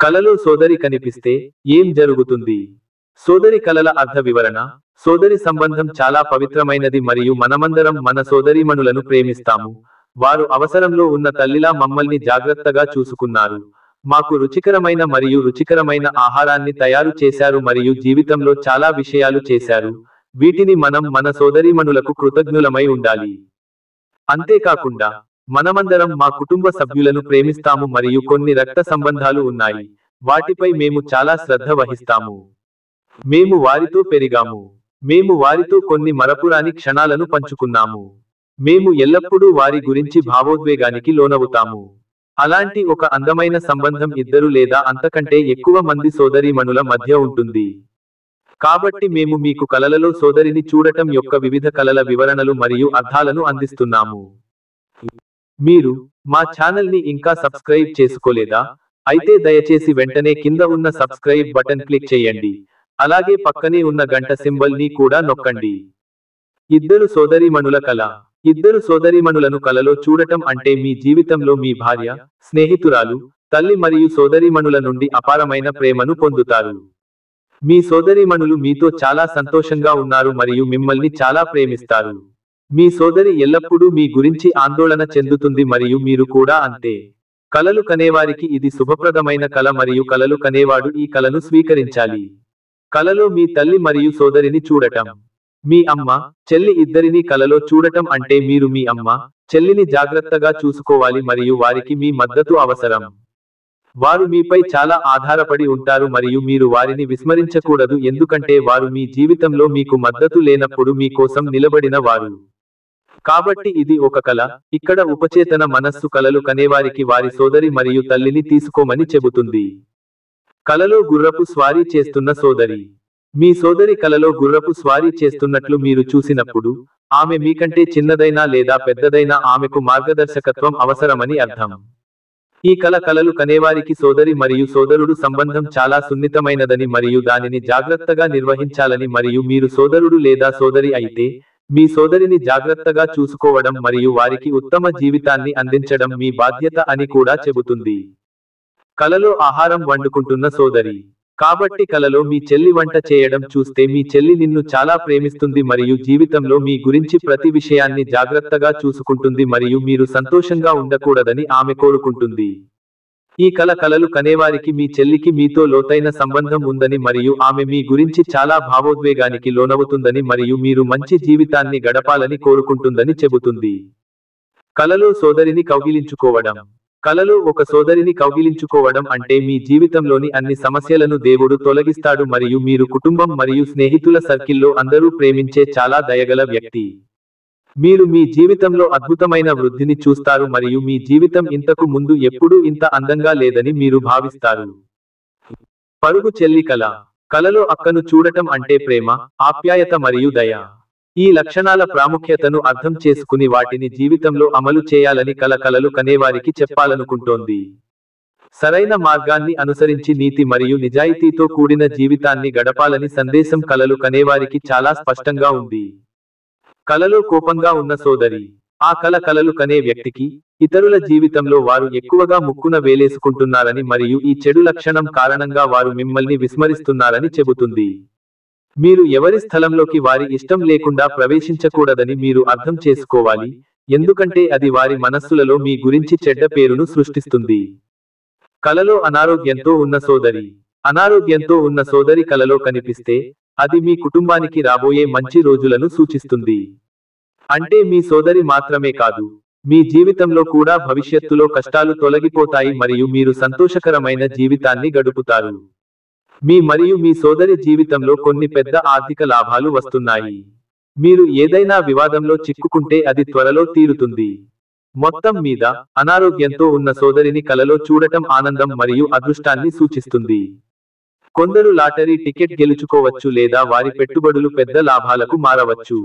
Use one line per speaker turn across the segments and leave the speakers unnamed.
కలలో సోదరి కనిపిస్తే ఏం జరుగుతుంది? సోదరి కలల అర్థ వివరణ. సోదరి సంబంధం చాలా పవిత్రమైనది మరియు మనమందరం మన సోదరీమణులను ప్రేమిస్తాము. వారు అవసరంలో ఉన్న తల్లిలా మమ్మల్ని జాగ్రత్తగా చూసుకున్నారు. మాకు రుచికరమైన మరియు రుచికరమైన ఆహారాన్ని తయారు చేశారు మరియు జీవితంలో చాలా విషయాలు చేశారు. వీటిని మనం మన సోదరీమణులకు కృతజ్ఞులమై ఉండాలి. అంతేకాకుండా మనమందరం మా కుటుంబ సభ్యులను ప్రేమిస్తాము మరియు కొన్ని రక్త సంబంధాలు ఉన్నాయి. వాటిపై మేము చాలా శ్రద్ధ వహిస్తాము. మేము వారితో పెరిగాము. మేము వారితో కొన్ని మరపురాని క్షణాలను పంచుకున్నాము. మేము ఎల్లప్పుడూ వారి గురించి భావోద్వేగానికి లోనవుతాము. అలాంటి ఒక అందమైన సంబంధం ఇద్దరు లేదా అంతకంటే ఎక్కువ మంది సోదరీమణుల మధ్య ఉంటుంది. కాబట్టి మేము మీకు కలలలో సోదరిని చూడటం యొక్క వివిధ కలల వివరణలు మరియు అర్థాలను అందిస్తున్నాము. మీరు మా ఛానల్ని ఇంకా సబ్స్క్రైబ్ చేసుకోలేదా? అయితే దయచేసి వెంటనే కింద ఉన్న సబ్స్క్రైబ్ బటన్ క్లిక్ చేయండి. అలాగే పక్కనే ఉన్న గంట సింబల్ ని కూడా నొక్కండి. ఇద్దరు సోదరీమణుల కల. ఇద్దరు సోదరీమణులను కలలో చూడటం అంటే మీ జీవితంలో మీ భార్య, స్నేహితురాలు, తల్లి మరియు సోదరీమణుల నుండి అపారమైన ప్రేమను పొందుతారు. మీ సోదరీమణులు మీతో చాలా సంతోషంగా ఉన్నారు మరియు మిమ్మల్ని చాలా ప్రేమిస్తారు. మీ సోదరి ఎల్లప్పుడూ మీ గురించి ఆందోళన చెందుతుంది మరియు మీరు కూడా అంతే. కలలు కనేవారికి ఇది శుభప్రదమైన కల మరియు కలలు కనేవాడు ఈ కలను స్వీకరించాలి. కలలో మీ తల్లి మరియు సోదరిని చూడటం. మీ అమ్మ, చెల్లి ఇద్దరిని కలలో చూడటం అంటే మీరు మీ అమ్మ, చెల్లిని జాగ్రత్తగా చూసుకోవాలి మరియు వారికి మీ మద్దతు అవసరం. వారు మీపై చాలా ఆధారపడి ఉంటారు మరియు మీరు వారిని విస్మరించకూడదు ఎందుకంటే వారు మీ జీవితంలో మీకు మద్దతు లేనప్పుడు మీ కోసం నిలబడిన వారు. కాబట్టి ఇది ఒక కల. ఇక్కడ ఉపచేతన మనస్సు కలలు కనేవారికి వారి సోదరి మరియు తల్లిని తీసుకోమని చెబుతుంది. కలలో గుర్రపు స్వారీ చేస్తున్న సోదరి. మీ సోదరి కలలో గుర్రపు స్వారీ చేస్తున్నట్లు మీరు చూసినప్పుడు, ఆమె మీకంటే చిన్నదైనా లేదా పెద్దదైనా ఆమెకు మార్గదర్శకత్వం అవసరమని అర్థం. ఈ కలలు కనేవారికి సోదరి మరియు సోదరుడు సంబంధం చాలా సున్నితమైనదని మరియు దానిని జాగ్రత్తగా నిర్వహించాలని మరియు మీరు సోదరుడు లేదా సోదరి అయితే, మీ సోదరిని జాగ్రత్తగా చూసుకోవడం మరియు వారికి ఉత్తమ జీవితాన్ని అందించడం మీ బాధ్యత అని కూడా చెబుతుంది. కలలో ఆహారం వండుకుంటున్న సోదరి. కాబట్టి కలలో మీ చెల్లి వంట చేయడం చూస్తే మీ చెల్లి నిన్ను చాలా ప్రేమిస్తుంది మరియు జీవితంలో మీ గురించి ప్రతి విషయాన్ని జాగ్రత్తగా చూసుకుంటుంది మరియు మీరు సంతోషంగా ఉండకూడదని ఆమె కోరుకుంటుంది. ఈ కలలు కనేవారికి మీ చెల్లికి మీతో లోతైన సంబంధం ఉందని మరియు ఆమె మీ గురించి చాలా భావోద్వేగానికి లోనవుతుందని మరియు మీరు మంచి జీవితాన్ని గడపాలని కోరుకుంటుందని చెబుతుంది. కలలో సోదరిని కౌగిలించుకోవడం. కలలో ఒక సోదరిని కౌగిలించుకోవడం అంటే మీ జీవితంలోని అన్ని సమస్యలను దేవుడు తొలగిస్తాడు మరియు మీరు కుటుంబం మరియు స్నేహితుల సర్కిల్లో అందరూ ప్రేమించే చాలా దయగల వ్యక్తి. మీరు మీ జీవితంలో అద్భుతమైన వృద్ధిని చూస్తారు మరియు మీ జీవితం ఇంతకు ముందు ఎప్పుడూ ఇంత అందంగా లేదని మీరు భావిస్తారు. పరుగు చెల్లి కల. కలలో అక్కను చూడటం అంటే ప్రేమ, ఆప్యాయత మరియు దయ. ఈ లక్షణాల ప్రాముఖ్యతను అర్థం చేసుకుని వాటిని జీవితంలో అమలు చేయాలని కలలు కనేవారికి చెప్పాలనుకుంటోంది. సరైన మార్గాన్ని అనుసరించి నీతి మరియు నిజాయితీతో కూడిన జీవితాన్ని గడపాలని సందేశం కలలు కనేవారికి చాలా స్పష్టంగా ఉంది. కలలో కోపంగా ఉన్న సోదరి. ఆ కలలు కనే వ్యక్తికి, ఇతరుల జీవితంలో వారు ఎక్కువగా ముక్కున వేలేసుకుంటున్నారని మరియు ఈ చెడు లక్షణం కారణంగా వారు మిమ్మల్ని విస్మరిస్తున్నారని చెబుతుంది. మీరు ఎవరి స్థలంలోకి వారి ఇష్టం లేకుండా ప్రవేశించకూడదని మీరు అర్థం చేసుకోవాలి, ఎందుకంటే అది వారి మనస్సులలో మీ గురించి చెడ్డ పేరును సృష్టిస్తుంది. కలలో అనారోగ్యంతో ఉన్న సోదరి. అనారోగ్యంతో ఉన్న సోదరి కలలో కనిపిస్తే, అది మీ కుటుంబానికి రాబోయే మంచి రోజులను సూచిస్తుంది. అంటే మీ సోదరి మాత్రమే కాదు, మీ జీవితంలో కూడా భవిష్యత్తులో కష్టాలు తొలగిపోతాయి మరియు మీరు సంతోషకరమైన జీవితాన్ని గడుపుతారు. మరియు మీ సోదరి జీవితంలో కొన్ని పెద్ద ఆర్థిక లాభాలు వస్తున్నాయి. మీరు ఏదైనా వివాదంలో చిక్కుకుంటే అది త్వరలో తీరుతుంది. మొత్తం మీద, అనారోగ్యంతో ఉన్న సోదరిని కలలో చూడటం ఆనందం మరియు అదృష్టాన్ని సూచిస్తుంది. కొందరు లాటరీ టికెట్ గెలుచుకోవచ్చు లేదా వారి పెట్టుబడులు పెద్ద లాభాలకు మారవచ్చు.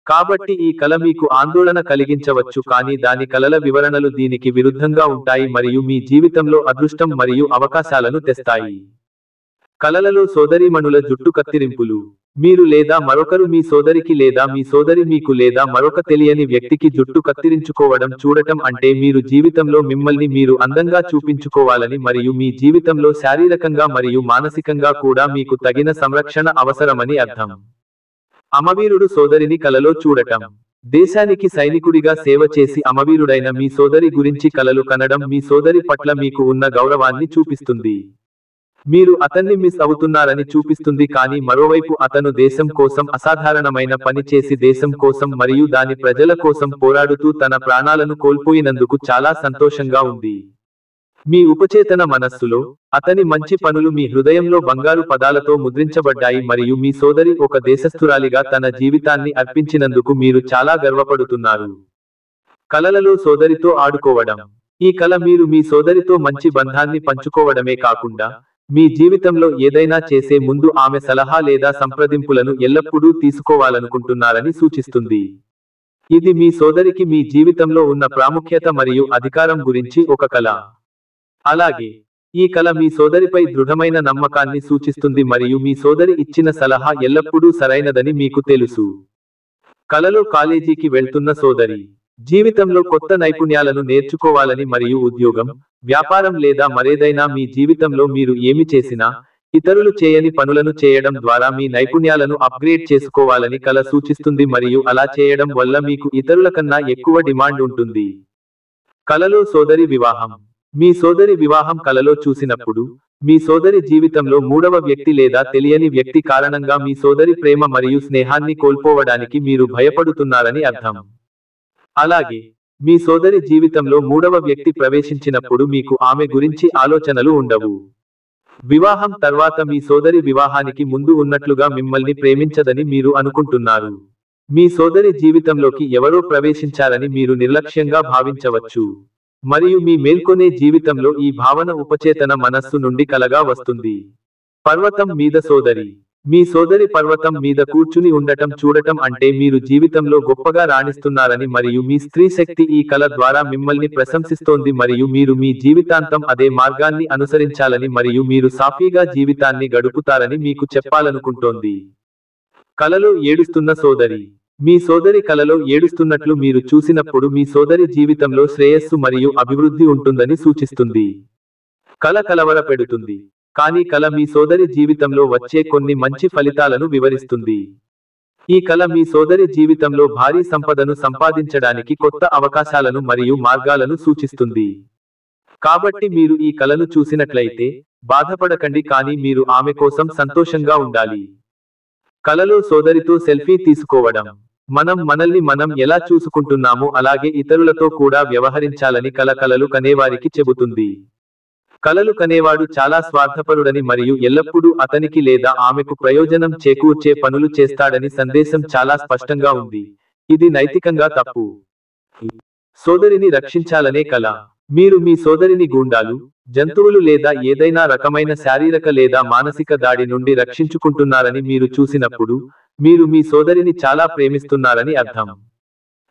కాబట్టి ఈ కల మీకు ఆందోళన కలిగించవచ్చు కానీ దాని కలల వివరణలు దీనికి విరుద్ధంగా ఉంటాయి మరియు మీ జీవితంలో అదృష్టం మరియు అవకాశాలను తెస్తాయి. కలలలో సోదరీమణుల జుట్టు కత్తిరింపులు. మీరు లేదా మరొకరు మీ సోదరికి లేదా మీ సోదరి మీకు లేదా మరొక తెలియని వ్యక్తికి జుట్టు కత్తిరించుకోవడం చూడటం అంటే మీరు జీవితంలో మిమ్మల్ని మీరు అందంగా చూపించుకోవాలని మరియు మీ జీవితంలో శారీరకంగా మరియు మానసికంగా కూడా మీకు తగిన సంరక్షణ అవసరమని అర్థం. అమవీరుడు సోదరిని కలలో చూడటం. దేశానికి సైనికుడిగా సేవ చేసి అమవీరుడైన మీ సోదరి గురించి కలలు కనడం మీ సోదరి పట్ల మీకు ఉన్న గౌరవాన్ని చూపిస్తుంది. మీరు అతన్ని మిస్ అవుతున్నారని చూపిస్తుంది, కానీ మరోవైపు అతను దేశం కోసం అసాధారణమైన పని చేసి దేశం కోసం మరియు దాని ప్రజల కోసం పోరాడుతూ తన ప్రాణాలను కోల్పోయినందుకు చాలా సంతోషంగా ఉంది. మీ ఉపచేతన మనస్సులో అతని మంచి పనులు మీ హృదయంలో బంగారు పదాలతో ముద్రించబడ్డాయి మరియు మీ సోదరి ఒక దేశస్థురాలిగా తన జీవితాన్ని అర్పించినందుకు మీరు చాలా గర్వపడుతున్నారు. కలలలో సోదరితో ఆడుకోవడం. ఈ కల మీరు మీ సోదరితో మంచి బంధాన్ని పంచుకోవడమే కాకుండా మీ జీవితంలో ఏదైనా చేసే ముందు ఆమె సలహా లేదా సంప్రదింపులను ఎల్లప్పుడూ తీసుకోవాలనుకుంటున్నారని సూచిస్తుంది. ఇది మీ సోదరికి మీ జీవితంలో ఉన్న ప్రాముఖ్యత మరియు అధికారం గురించి ఒక కల. అలాగే ఈ కల మీ సోదరిపై దృఢమైన నమ్మకాన్ని సూచిస్తుంది మరియు మీ సోదరి ఇచ్చిన సలహా ఎల్లప్పుడూ సరైనదని మీకు తెలుసు. కలలో కాలేజీకి వెళ్తున్న సోదరి. జీవితంలో కొత్త నైపుణ్యాలను నేర్చుకోవాలని మరియు ఉద్యోగం, వ్యాపారం లేదా మరేదైనా మీ జీవితంలో మీరు ఏమి చేసినా ఇతరులు చేయని పనులను చేయడం ద్వారా మీ నైపుణ్యాలను అప్గ్రేడ్ చేసుకోవాలని కల సూచిస్తుంది మరియు అలా చేయడం వల్ల మీకు ఇతరుల కన్నా ఎక్కువ డిమాండ్ ఉంటుంది. కలలో సోదరి వివాహం. మీ సోదరి వివాహం కలలో చూసినప్పుడు మీ సోదరి జీవితంలో మూడవ వ్యక్తి లేదా తెలియని వ్యక్తి కారణంగా మీ సోదరి ప్రేమ మరియు స్నేహాన్ని కోల్పోవడానికి మీరు భయపడుతున్నారని అర్థం. అలాగే మీ సోదరి జీవితంలో మూడవ వ్యక్తి ప్రవేశించినప్పుడు మీకు ఆమె గురించి ఆలోచనలు ఉండవు. వివాహం తర్వాత మీ సోదరి వివాహానికి ముందు ఉన్నట్లుగా మిమ్మల్ని ప్రేమించదని మీరు అనుకుంటున్నారు. మీ సోదరి జీవితంలోకి ఎవరో ప్రవేశించారని మీరు నిర్లక్ష్యంగా భావించవచ్చు మరియు మీ మేల్కొనే జీవితంలో ఈ భావన ఉపచేతన మనస్సు నుండి కలగా వస్తుంది. పర్వతం మీద సోదరి. మీ సోదరి పర్వతం మీద కూర్చుని ఉండటం చూడటం అంటే మీరు జీవితంలో గొప్పగా రాణిస్తున్నారని మరియు మీ స్త్రీ శక్తి ఈ కల ద్వారా మిమ్మల్ని ప్రశంసిస్తోంది మరియు మీరు మీ జీవితాంతం అదే మార్గాన్ని అనుసరించాలని మరియు మీరు సాఫీగా జీవితాన్ని గడుపుతారని మీకు చెప్పాలనుకుంటోంది. కలలో ఏడుస్తున్న సోదరి. మీ సోదరి కలలో ఏడుస్తున్నట్లు మీరు చూసినప్పుడు మీ సోదరి జీవితంలో శ్రేయస్సు మరియు అభివృద్ధి ఉంటుందని సూచిస్తుంది. కల కలవరపెడుతుంది, కానీ కల మీ సోదరి జీవితంలో వచ్చే కొన్ని మంచి ఫలితాలను వివరిస్తుంది. ఈ కల మీ సోదరి జీవితంలో భారీ సంపదను సంపాదించడానికి కొత్త అవకాశాలను మరియు మార్గాలను సూచిస్తుంది. కాబట్టి మీరు ఈ కలను చూసినట్లయితే బాధపడకండి, కానీ మీరు ఆమె కోసం సంతోషంగా ఉండాలి. కలలో సోదరితో సెల్ఫీ తీసుకోవడం. మనం మనల్ని మనం ఎలా చూసుకుంటున్నామో అలాగే ఇతరులతో కూడా వ్యవహరించాలని కలలు కనేవారికి చెబుతుంది. కలలు కనేవాడు చాలా స్వార్థపరుడని మరియు ఎల్లప్పుడూ అతనికి లేదా ఆమెకు ప్రయోజనం చేకూర్చే పనులు చేస్తాడని సందేశం చాలా స్పష్టంగా ఉంది. ఇది నైతికంగా తప్పు. సోదరిని రక్షించాలనే కల. మీరు మీ సోదరిని గూండాలు, జంతువులు లేదా ఏదైనా రకమైన శారీరక లేదా మానసిక దాడి నుండి రక్షించుకుంటున్నారని మీరు చూసినప్పుడు మీరు మీ సోదరిని చాలా ప్రేమిస్తున్నారని అర్థం.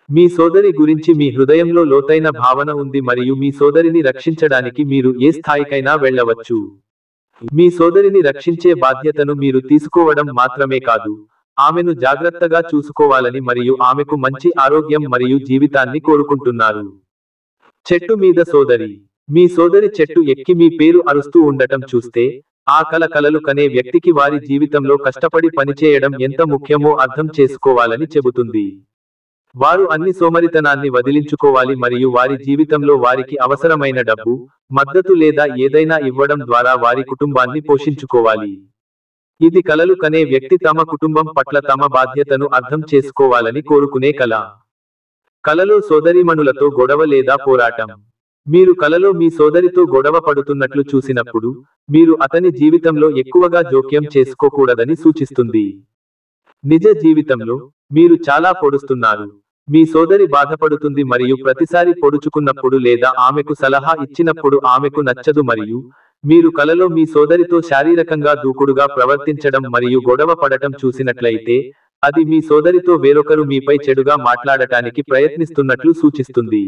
మీ సోదరి గురించి మీ హృదయంలో లోతైన భావన ఉంది మరియు మీ సోదరిని రక్షించడానికి మీరు ఏ స్థాయికైనా వెళ్ళవచ్చు. మీ సోదరిని రక్షించే బాధ్యతను మీరు తీసుకోవడం మాత్రమే కాదు, ఆమెను జాగ్రత్తగా చూసుకోవాలని మరియు ఆమెకు మంచి ఆరోగ్యం మరియు జీవితాన్ని కోరుకుంటున్నారు. చెట్టు మీద సోదరి. మీ సోదరి చెట్టు ఎక్కి మీ పేరు అరుస్తూ ఉండటం చూస్తే ఆ కలలు కనే వ్యక్తికి వారి జీవితంలో కష్టపడి పనిచేయడం ఎంత ముఖ్యమో అర్థం చేసుకోవాలని చెబుతుంది. వారు అన్ని సోమరితనాన్ని వదిలించుకోవాలి మరియు వారి జీవితంలో వారికి అవసరమైన డబ్బు, మద్దతు లేదా ఏదైనా ఇవ్వడం ద్వారా వారి కుటుంబాన్ని పోషించుకోవాలి. ఇది కలలు కనే వ్యక్తి తమ కుటుంబం పట్ల తమ బాధ్యతను అర్థం చేసుకోవాలని కోరుకునే కల. కలలో సోదరీమణులతో గొడవ లేదా పోరాటం. మీరు కలలో మీ సోదరితో గొడవ పడుతున్నట్లు చూసినప్పుడు మీరు అతని జీవితంలో ఎక్కువగా జోక్యం చేసుకోకూడదని సూచిస్తుంది. నిజ జీవితంలో మీరు చాలా పొడుస్తున్నారు. మీ సోదరి బాధపడుతుంది మరియు ప్రతిసారి పొడుచుకున్నప్పుడు లేదా ఆమెకు సలహా ఇచ్చినప్పుడు ఆమెకు నచ్చదు మరియు మీరు కలలో మీ సోదరితో శారీరకంగా దూకుడుగా ప్రవర్తించడం మరియు గొడవ పడటం చూసినట్లయితే అది మీ సోదరితో వేరొకరు మీపై చెడుగా మాట్లాడటానికి ప్రయత్నిస్తున్నట్లు సూచిస్తుంది.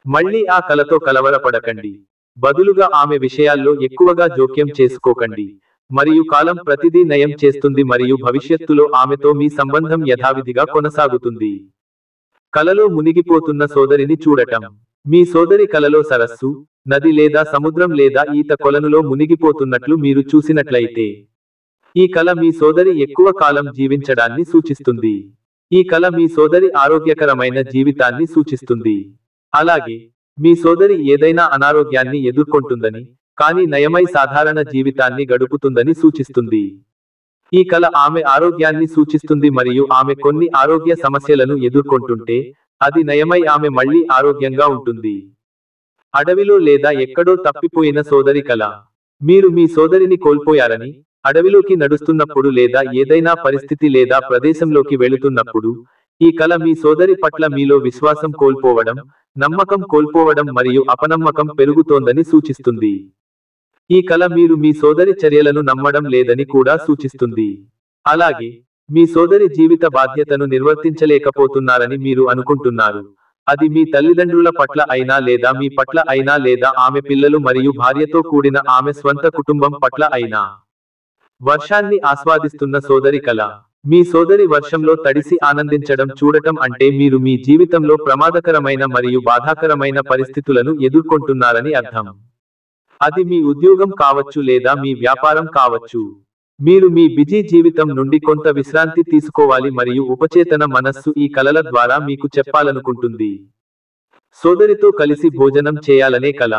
మళ్ళీ ఆ కలతో కలవరపడకండి. బదులుగా ఆమె విషయాల్లో ఎక్కువగా జోక్యం చేసుకోకండి. మరియు కాలం ప్రతిదీ నయం చేస్తుంది మరియు భవిష్యత్తులో ఆమెతో మీ సంబంధం యథావిధిగా కొనసాగుతుంది. కలలో మునిగిపోతున్న సోదరిని చూడటం. మీ సోదరి కలలో సరస్సు, నది లేదా సముద్రం లేదా ఈత కొలనులో మునిగిపోతున్నట్లు మీరు చూసినట్లయితే, ఈ కల మీ సోదరి ఎక్కువ కాలం జీవించడాన్ని సూచిస్తుంది. ఈ కల మీ సోదరి ఆరోగ్యకరమైన జీవితాన్ని సూచిస్తుంది. అలాగే మీ సోదరి ఏదైనా అనారోగ్యాన్ని ఎదుర్కొంటుందని, కానీ నయమై సాధారణ జీవితాన్ని గడుపుతుందని సూచిస్తుంది. ఈ కల ఆమె ఆరోగ్యాన్ని సూచిస్తుంది మరియు ఆమె కొన్ని ఆరోగ్య సమస్యలను ఎదుర్కొంటుంటే, అది నయమై ఆమె మళ్ళీ ఆరోగ్యంగా ఉంటుంది. అడవిలో లేదా ఎక్కడో తప్పిపోయిన సోదరి కల. మీరు మీ సోదరిని కోల్పోయారని, అడవిలోకి నడుస్తున్నప్పుడు లేదా ఏదైనా పరిస్థితి లేదా ప్రదేశంలోకి వెళుతున్నప్పుడు, ఈ కల మీ సోదరి పట్ల మీలో విశ్వాసం కోల్పోవడం, నమ్మకం కోల్పోవడం మరియు అపనమ్మకం పెరుగుతోందని సూచిస్తుంది. ఈ కల మీరు మీ సోదరి చర్యలను నమ్మడం లేదని కూడా సూచిస్తుంది. అలాగే మీ సోదరి జీవిత బాధ్యతను నిర్వర్తించలేకపోతున్నారని మీరు అనుకుంటున్నారు. అది మీ తల్లిదండ్రుల పట్ల అయినా లేదా మీ పట్ల అయినా లేదా ఆమె పిల్లలు మరియు భార్యతో కూడిన ఆమె స్వంత కుటుంబం పట్ల అయినా. వర్షాన్ని ఆస్వాదిస్తున్న సోదరి కల. మీ సోదరి వర్షంలో తడిసి ఆనందించడం చూడటం అంటే మీరు మీ జీవితంలో ప్రమాదకరమైన మరియు బాధాకరమైన పరిస్థితులను ఎదుర్కొంటున్నారని అర్థం. అది మీ ఉద్యోగం కావచ్చు లేదా మీ వ్యాపారం కావచ్చు. మీరు మీ బిజీ జీవితం నుండి కొంత విశ్రాంతి తీసుకోవాలి మరియు ఉపచేతన మనస్సు ఈ కలల ద్వారా మీకు చెప్పాలనుకుంటుంది. సోదరితో కలిసి భోజనం చేయాలనే కల.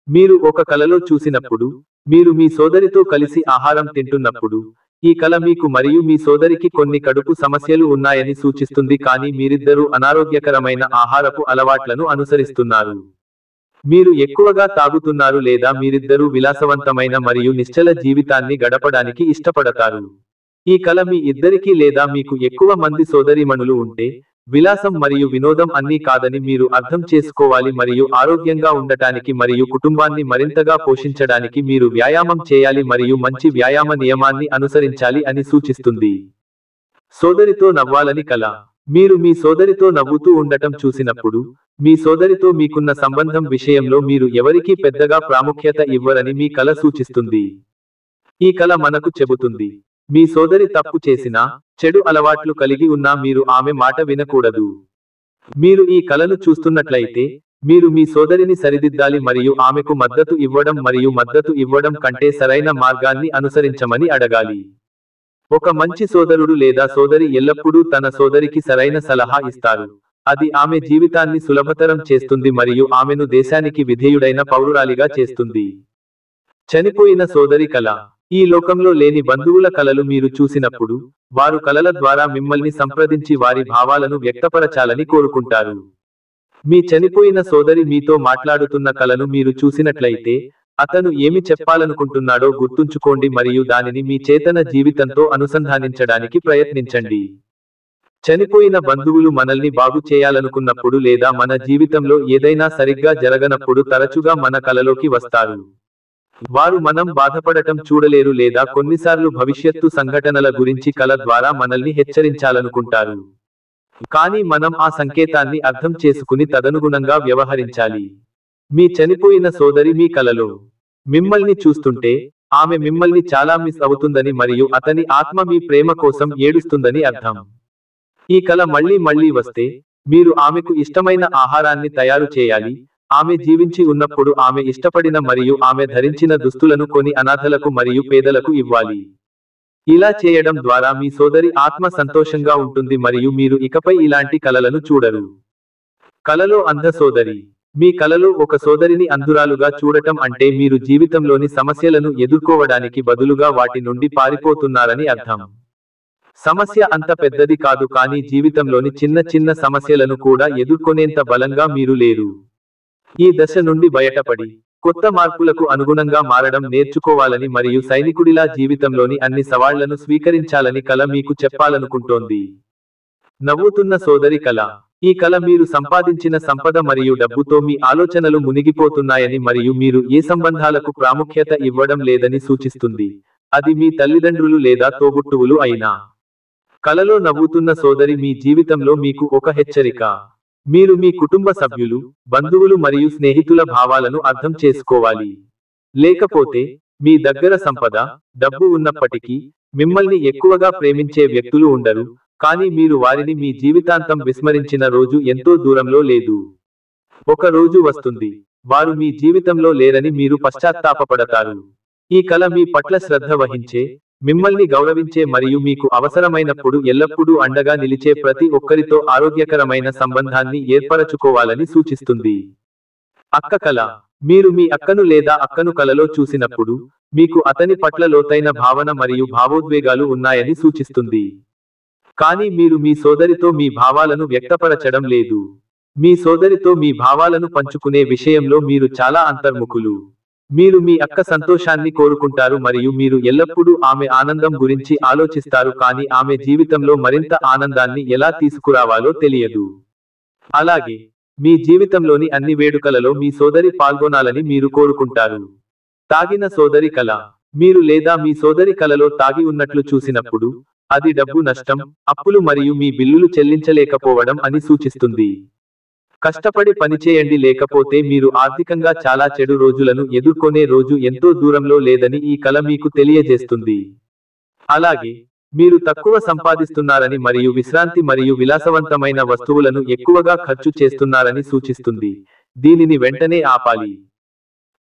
మీరు ఒక కలలో చూసినప్పుడు, మీరు మీ సోదరితో కలిసి ఆహారం తింటున్నప్పుడు, ఈ కల మీకు మరియు మీ సోదరికి కొన్ని కడుపు సమస్యలు ఉన్నాయని సూచిస్తుంది, కానీ మీరిద్దరూ అనారోగ్యకరమైన ఆహారపు అలవాట్లను అనుసరిస్తున్నారు. మీరు ఎక్కువగా తాగుతున్నారు లేదా మీరిద్దరూ విలాసవంతమైన మరియు నిశ్చల జీవితాన్ని గడపడానికి ఇష్టపడతారు. ఈ కల మీ ఇద్దరికీ లేదా మీకు ఎక్కువ మంది సోదరీమణులు ఉంటే, విలాసం మరియు వినోదం అన్నీ కాదని మీరు అర్థం చేసుకోవాలి మరియు ఆరోగ్యంగా ఉండటానికి మరియు కుటుంబాన్ని మరింతగా పోషించడానికి మీరు వ్యాయామం చేయాలి మరియు మంచి వ్యాయామ నియమాన్ని అనుసరించాలి అని సూచిస్తుంది. సోదరితో నవ్వాలని కల. మీరు మీ సోదరితో నవ్వుతూ ఉండటం చూసినప్పుడు, మీ సోదరితో మీకున్న సంబంధం విషయంలో మీరు ఎవరికీ పెద్దగా ప్రాముఖ్యత ఇవ్వరని మీ కల సూచిస్తుంది. ఈ కల మనకు చెబుతుంది, మీ సోదరి తప్పు చేసినా, చెడు అలవాట్లు కలిగి ఉన్నా మీరు ఆమె మాట వినకూడదు. మీరు ఈ కలను చూస్తున్నట్లయితే, మీరు మీ సోదరిని సరిదిద్దాలి మరియు ఆమెకు మద్దతు ఇవ్వడం మరియు మద్దతు ఇవ్వడం కంటే సరైన మార్గాన్ని అనుసరించమని అడగాలి. ఒక మంచి సోదరుడు లేదా సోదరి ఎల్లప్పుడూ తన సోదరికి సరైన సలహా ఇస్తారు. అది ఆమె జీవితాన్ని సులభతరం చేస్తుంది మరియు ఆమెను దేశానికి విధేయుడైన పౌరురాలిగా చేస్తుంది. చనిపోయిన సోదరి కల. ఈ లోకంలో లేని బంధువుల కలలు మీరు చూసినప్పుడు, వారు కలల ద్వారా మిమ్మల్ని సంప్రదించి వారి భావాలను వ్యక్తపరచాలని కోరుకుంటారు. మీ చనిపోయిన సోదరి మీతో మాట్లాడుతున్న కలను మీరు చూసినట్లయితే, అతను ఏమి చెప్పాలనుకుంటున్నాడో గుర్తుంచుకోండి మరియు దానిని మీ చేతన జీవితంతో అనుసంధానించడానికి ప్రయత్నించండి. చనిపోయిన బంధువులు మనల్ని బాగు చేయాలనుకున్నప్పుడు లేదా మన జీవితంలో ఏదైనా సరిగ్గా జరగనప్పుడు తరచుగా మన కలలోకి వస్తారు. వారు మనం బాధపడటం చూడలేరు లేదా కొన్నిసార్లు భవిష్యత్తు సంఘటనల గురించి కల ద్వారా మనల్ని హెచ్చరించాలనుకుంటారు. కానీ మనం ఆ సంకేతాన్ని అర్థం చేసుకుని తదనుగుణంగా వ్యవహరించాలి. మీ చనిపోయిన సోదరి మీ కలలో మిమ్మల్ని చూస్తుంటే, ఆమె మిమ్మల్ని చాలా మిస్ అవుతుందని మరియు అతని ఆత్మ మీ ప్రేమ కోసం ఏడుస్తుందని అర్థం. ఈ కల మళ్ళీ మళ్ళీ వస్తే, మీరు ఆమెకు ఇష్టమైన ఆహారాన్ని తయారు చేయాలి. ఆమె జీవించి ఉన్నప్పుడు ఆమె ఇష్టపడిన మరియు ఆమె ధరించిన దుస్తులను కొని అనాథలకు మరియు పేదలకు ఇవ్వాలి. ఇలా చేయడం ద్వారా మీ సోదరి ఆత్మ సంతోషంగా ఉంటుంది మరియు మీరు ఇకపై ఇలాంటి కలలను చూడరు. కలలో అంధ సోదరి. మీ కలలో ఒక సోదరిని అంధురాలుగా చూడటం అంటే మీరు జీవితంలోని సమస్యలను ఎదుర్కోవడానికి బదులుగా వాటి నుండి పారిపోతున్నారని అర్థం. సమస్య అంత పెద్దది కాదు, కానీ జీవితంలోని చిన్న చిన్న సమస్యలను కూడా ఎదుర్కొనేంత బలంగా మీరు లేరు. ఈ దశ నుండి బయటపడి, కొత్త మార్పులకు అనుగుణంగా మారడం నేర్చుకోవాలని మరియు సైనికుడిలా జీవితంలోని అన్ని సవాళ్లను స్వీకరించాలని కల మీకు చెప్పాలనుకుంటోంది. నవ్వుతున్న సోదరి కల. ఈ కల మీరు సంపాదించిన సంపద మరియు డబ్బుతో మీ ఆలోచనలు మునిగిపోతున్నాయని మరియు మీరు ఏ సంబంధాలకు ప్రాముఖ్యత ఇవ్వడం లేదని సూచిస్తుంది. అది మీ తల్లిదండ్రులు లేదా తోబుట్టువులు అయినా. కలలో నవ్వుతున్న సోదరి మీ జీవితంలో మీకు ఒక హెచ్చరిక. మీరు మీ కుటుంబ సభ్యులు, బంధువులు మరియు స్నేహితుల భావాలను అర్థం చేసుకోవాలి. లేకపోతే, మీ దగ్గర సంపద, డబ్బు ఉన్నప్పటికీ మిమ్మల్ని ఎక్కువగా ప్రేమించే వ్యక్తులు ఉండరు, కానీ మీరు వారిని మీ జీవితాంతం విస్మరించిన రోజు ఎంతో దూరంలో లేదు. ఒక రోజు వస్తుంది, వారు మీ జీవితంలో లేరని మీరు పశ్చాత్తాపపడతారు. ఈ కల మీ పట్ల శ్రద్ధ వహించే, మిమ్మల్ని గౌరవించే మరియు మీకు అవసరమైనప్పుడు ఎల్లప్పుడూ అండగా నిలిచే ప్రతి ఒక్కరితో ఆరోగ్యకరమైన సంబంధాన్ని ఏర్పరచుకోవాలని సూచిస్తుంది. అక్క కల. మీరు మీ అక్కను లేదా అక్కను కలలో చూసినప్పుడు, మీకు అతని పట్ల లోతైన భావన మరియు భావోద్వేగాలు ఉన్నాయని సూచిస్తుంది. కానీ మీరు మీ సోదరితో మీ భావాలను వ్యక్తపరచడం లేదు. మీ సోదరితో మీ భావాలను పంచుకునే విషయంలో మీరు చాలా అంతర్ముఖులు. మీరు మీ అక్క సంతోషాన్ని కోరుకుంటారు మరియు మీరు ఎల్లప్పుడూ ఆమె ఆనందం గురించి ఆలోచిస్తారు, కానీ ఆమె జీవితంలో మరింత ఆనందాన్ని ఎలా తీసుకురావాలో తెలియదు. అలాగే మీ జీవితంలోని అన్ని వేడుకలలో మీ సోదరి పాల్గొనాలని మీరు కోరుకుంటారు. తాగిన సోదరి కల. మీరు లేదా మీ సోదరి కలలో తాగి ఉన్నట్లు చూసినప్పుడు, అది డబ్బు నష్టం, అప్పులు మరియు మీ బిల్లులు చెల్లించలేకపోవడం అని సూచిస్తుంది. కష్టపడి పనిచేయండి, లేకపోతే మీరు ఆర్థికంగా చాలా చెడు రోజులను ఎదుర్కొనే రోజు ఎంతో దూరంలో లేదని ఈ కల మీకు తెలియజేస్తుంది. అలాగే మీరు తక్కువ సంపాదిస్తున్నారని మరియు విశ్రాంతి మరియు విలాసవంతమైన వస్తువులను ఎక్కువగా ఖర్చు చేస్తున్నారని సూచిస్తుంది. దీనిని వెంటనే ఆపాలి.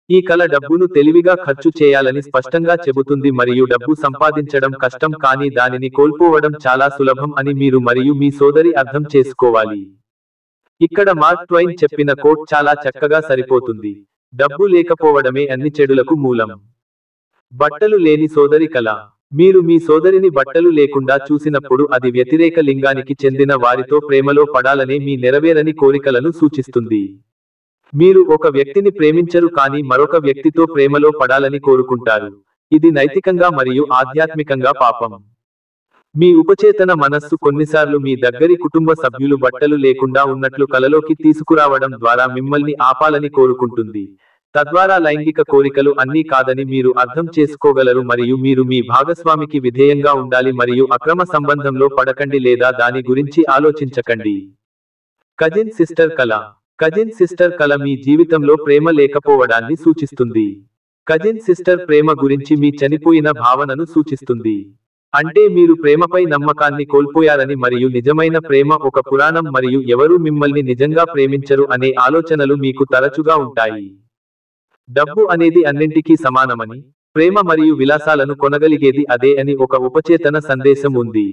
ఈ కల డబ్బును తెలివిగా ఖర్చు చేయాలని స్పష్టంగా చెబుతుంది మరియు డబ్బు సంపాదించడం కష్టం, కానీ దానిని కోల్పోవడం చాలా సులభం అని మీరు మరియు మీ సోదరి అర్థం చేసుకోవాలి. ఇక్కడ మార్క్ ట్వైన్ చెప్పిన కోట్ చాలా చక్కగా సరిపోతుంది. డబ్బు లేకపోవడమే అన్ని చెడులకు మూలం. బట్టలు లేని సోదరి కల. మీరు మీ సోదరిని బట్టలు లేకుండా చూసినప్పుడు, అది వ్యతిరేక లింగానికి చెందిన వారితో ప్రేమలో పడాలనే మీ నెరవేరని కోరికలను సూచిస్తుంది. మీరు ఒక వ్యక్తిని ప్రేమించరు కానీ మరొక వ్యక్తితో ప్రేమలో పడాలని కోరుకుంటారు. ఇది నైతికంగా మరియు ఆధ్యాత్మికంగా పాపం. మీ ఉపచేతన మనస్సు కొన్నిసార్లు మీ దగ్గరి కుటుంబ సభ్యులు బట్టలు లేకుండా ఉన్నట్లు కలలోకి తీసుకురావడం ద్వారా మిమ్మల్ని ఆపాలని కోరుకుంటుంది. తద్వారా లైంగిక కోరికలు అన్నీ కాదని మీరు అర్థం చేసుకోగలరు మరియు మీరు మీ భాగస్వామికి విధేయంగా ఉండాలి మరియు అక్రమ సంబంధంలో పడకండి లేదా దాని గురించి ఆలోచించకండి. కజిన్ సిస్టర్ కల. కజిన్ సిస్టర్ కల మీ జీవితంలో ప్రేమ లేకపోవడాన్ని సూచిస్తుంది. కజిన్ సిస్టర్ ప్రేమ గురించి మీ చనిపోయిన భావనను సూచిస్తుంది. అంటే మీరు ప్రేమపై నమ్మకాన్ని కోల్పోయారని మరియు నిజమైన ప్రేమ ఒక పురాణం మరియు ఎవరూ మిమ్మల్ని నిజంగా ప్రేమించరు అనే ఆలోచనలు మీకు తరచుగా ఉంటాయి. డబ్బు అనేది అన్నింటికీ సమానమని, ప్రేమ మరియు విలాసాలను కొనగలిగేది అదే అని ఒక ఉపచేతన సందేశం ఉంది.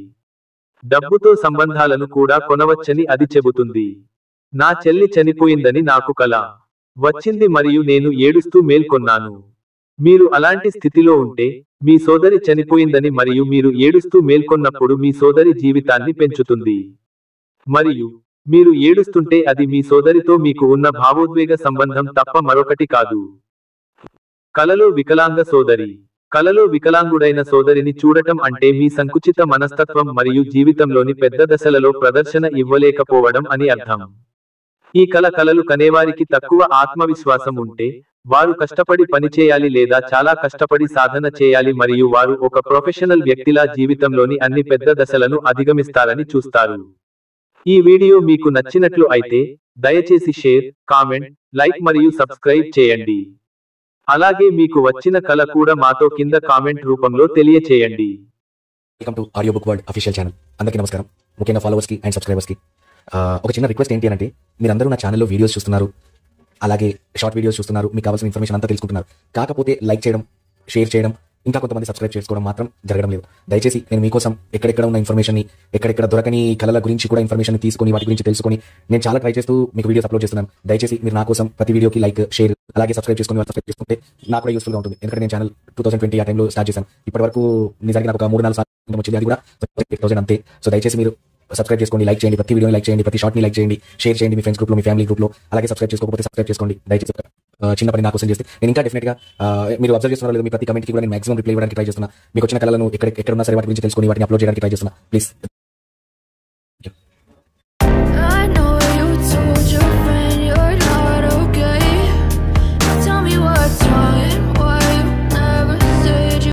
డబ్బుతో సంబంధాలను కూడా కొనవచ్చని అది చెబుతుంది. నా చెల్లి చనిపోయిందని నాకు కల వచ్చింది మరియు నేను ఏడుస్తూ మేల్కొన్నాను. మీరు అలాంటి స్థితిలో ఉంటే, మీ సోదరి చనిపోయిందని మరియు మీరు ఏడుస్తూ మేల్కొన్నప్పుడు మీ సోదరి జీవితాన్ని పెంచుతుంది. మరియు మీరు ఏడుస్తుంటే అది మీ సోదరితో మీకు ఉన్న భావోద్వేగ సంబంధం తప్ప మరొకటి కాదు. కలలో వికలాంగ సోదరి. కలలో వికలాంగుడైన సోదరిని చూడటం అంటే మీ సంకుచిత మనస్తత్వం మరియు జీవితంలోని పెద్ద దశలలో ప్రదర్శన ఇవ్వలేకపోవడం అని అర్థం. ఈ కలలు కనేవారికి తక్కువ ఆత్మవిశ్వాసం ఉంటే, వారు కష్టపడి పనిచేయాలి లేదా చాలా కష్టపడి సాధన చేయాలి మరియు వారు ఒక ప్రొఫెషనల్ వ్యక్తిలా జీవితంలోని అన్ని పెద్ద దశలను అధిగమిస్తారని చూస్తారు. ఈ వీడియో మీకు నచ్చినట్లు అయితే దయచేసి షేర్, కామెంట్, లైక్ మరియు సబ్స్క్రైబ్ చేయండి. అలాగే మీకు వచ్చిన కల కూడా మాతో కింద కామెంట్ రూపంలో తెలియచేయండి.
Welcome to audio book world official channel. అందరికీ నమస్కారం. ముఖ్యంగా ఫాలోవర్స్ కి అండ్ సబ్స్క్రైబర్స్ కి ఒక చిన్న రిక్వెస్ట్ ఏంటి అంటే, మీరందరూ నా ఛానల్లో వీడియోస్ చూస్తున్నారు, అలాగే షార్ట్ వీడియోస్ చూస్తున్నారు, మీకు కావాల్సిన ఇన్ఫర్మేషన్ అంతా తెలుసుకుంటున్నారు. కాకపోతే లైక్ చేయడం, షేర్ చేయడం, ఇంకా కొంతమంది సబ్స్క్రైబ్ చేసుకోవడం మాత్రం జరగడం లేదు. దయచేసి నేను మీకోసం ఎక్కడెక్కడ ఉన్న ఇన్ఫర్మేషన్ ని, ఎక్కడెక్కడ దొరకని కళల గురించి కూడా ఇన్ఫర్మేషన్ తీసుకొని వాటి గురించి తెలుసుకొని నేను చాలా ట్రై చేస్తూ మీకు వీడియోస్ అప్లోడ్ చేస్తున్నాను. దయచేసి మీరు నా కోసం ప్రతి వీడియోకి లైక్, షేర్, అలాగే సబ్స్క్రైబ్ చేసుకుంటే నాకు కూడా యూస్ఫుల్ గా ఉంటుంది. ఎందుకంటే నేను ఛానల్ 2020 ఆ టైంలో స్టార్ట్ చేశాను. ఇప్పటి వరకు నిజానికి నాకు ఒక 3-4 సార్లు వచ్చింది, అది కూడా 8,000 అంతే. సో దయచేసి మీరు సబ్స్క్రైబ్ చేసుకోండి, లైక్ చేయండి, ప్రతి వీడియోని లైక్ చేయండి, ప్రతి షార్ట్ ని లైక్ చేయండి, షేర్ చేయండి మీ ఫ్రెండ్స్ గ్రూప్ లో, మీ ఫ్యామిలీ గ్రూప్ లో. అలాగే సబ్స్క్రైబ్ చేసుకోకపోతే సబ్స్క్రైబ్ చేసుకోండి దయచేసి. చిన్న పని నా కోసం చేస్తే నేను ఇంకా డెఫినెట్ గా మీరు అబ్జర్వ్ చేస్తున్నారు లేదు, మీ ప్రతి కమెంట్ కి కూడా నేను మాక్సిమం రిప్లై ఇవ్వడానికి ట్రై చేస్తున్నా. మీకు వచ్చిన కళలను ఎక్కడ ఉన్నా సరే వాటి గురించి తెలుసుకొని వాటిని అప్లోడ్ చేయడానికి ట్రై చేస్తున్నా. ప్లీజ్